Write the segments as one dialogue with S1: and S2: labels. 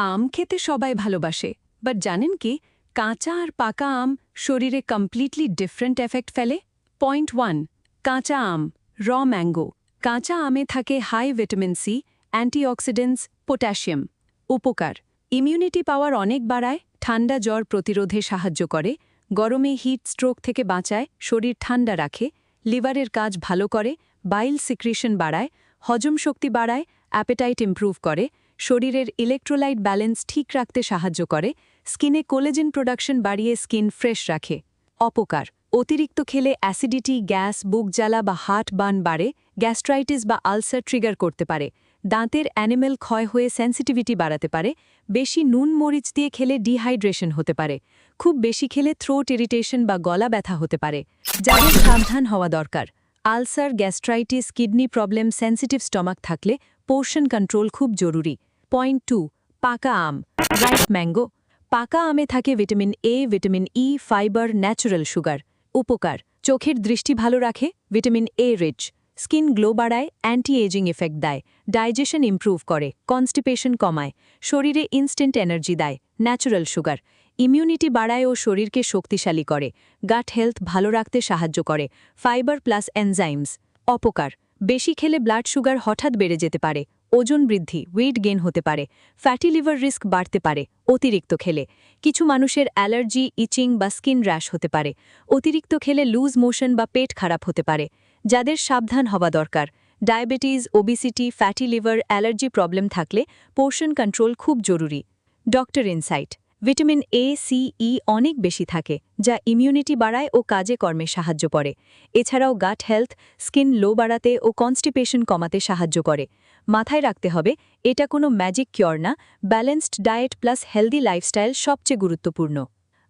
S1: আম খেতে সবাই ভালোবাসে, বাট জানেন কি কাঁচা আর পাকা আম শরীরে কমপ্লিটলি ডিফারেন্ট এফেক্ট ফেলে। পয়েন্ট 1, কাঁচা আম র ম্যাঙ্গো। কাঁচা আমে থাকে high vitamin C, antioxidants, potassium. উপকার: ইমিউনিটি পাওয়ার অনেক বাড়ায়, ঠান্ডা জ্বর প্রতিরোধে সাহায্য করে, গরমে হিট স্ট্রোক থেকে বাঁচায়, শরীর ঠান্ডা রাখে, লিভারের কাজ ভালো করে, বাইল সিক্রিশন বাড়ায়, হজম শক্তি বাড়ায়, অ্যাপেটাইট ইমপ্রুভ করে, শরীরের ইলেকট্রোলাইট ব্যালেন্স ঠিক রাখতে সাহায্য করে, স্কিনে কোলেজেন প্রোডাকশন বাড়িয়ে স্কিন ফ্রেশ রাখে। অপকার: অতিরিক্ত খেলে অ্যাসিডিটি, গ্যাস, বুক জ্বালা বা হার্ট বার্ন বাড়ে, গ্যাস্ট্রাইটিস বা আলসার ট্রিগার করতে পারে, দাঁতের অ্যানিমেল ক্ষয় হয়ে সেন্সিটিভিটি বাড়াতে পারে, বেশি নুন মরিচ দিয়ে খেলে ডিহাইড্রেশন হতে পারে, খুব বেশি খেলে থ্রোট ইরিটেশন বা গলা ব্যথা হতে পারে। যাদের সাবধান হওয়া দরকার: ulcer, gastritis, kidney problem, sensitive stomach থাকলে পোর্শন কন্ট্রোল খুব জরুরি। পয়েন্ট 2, পাকা আম রাইপ ম্যাঙ্গো। পাকা আমে থাকে vitamin A, vitamin E, fibre, natural sugar. উপকার: চোখের দৃষ্টি ভালো রাখে, vitamin A rich, skin glow বাড়ায়, অ্যান্টি এজিং এফেক্ট দেয়, ডাইজেশন ইমপ্রুভ করে, কনস্টিপেশন কমায়, শরীরে ইনস্ট্যান্ট এনার্জি দেয়, ন্যাচারাল সুগার, ইমিউনিটি বাড়ায় ও শরীরকে শক্তিশালী করে, গাট হেলথ ভালো রাখতে সাহায্য করে, ফাইবার প্লাস এনজাইমস। অপকার: বেশি খেলে ব্লাড সুগার হঠাৎ বেড়ে যেতে পারে, ওজন বৃদ্ধি, ওয়েট গেইন হতে পারে, ফ্যাটি লিভার রিস্ক বাড়তে পারে অতিরিক্ত খেলে, কিছু মানুষের অ্যালার্জি, ইচিং বা স্কিন র্যাশ হতে পারে, অতিরিক্ত খেলে লুজ মোশন বা পেট খারাপ হতে পারে। যাদের সাবধান হওয়া দরকার: diabetes, obesity, fatty liver, allergy problem থাকলে পোর্শন কন্ট্রোল খুব জরুরি। Doctor insight: vitamin A, C, E অনেক বেশি থাকে, যা ইমিউনিটি বাড়ায় ও কাজে কর্মে সাহায্য করে। এছাড়াও গাট হেলথ, স্কিন লো বাড়াতে ও কনস্টিপেশন কমাতে সাহায্য করে। মাথায় রাখতে হবে, এটা কোনো ম্যাজিক কিওর না, balanced diet plus healthy lifestyle সবচেয়ে গুরুত্বপূর্ণ।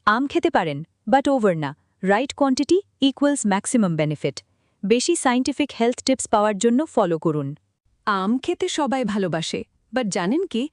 S1: আম খেতে পারেন, বাট ওভার না। Right quantity equals maximum benefit. বেশি সায়েন্টিফিক হেলথ টিপস পাওয়ার জন্য ফলো করুন। আম খেতে সবাই ভালোবাসে, বাট জানেন কি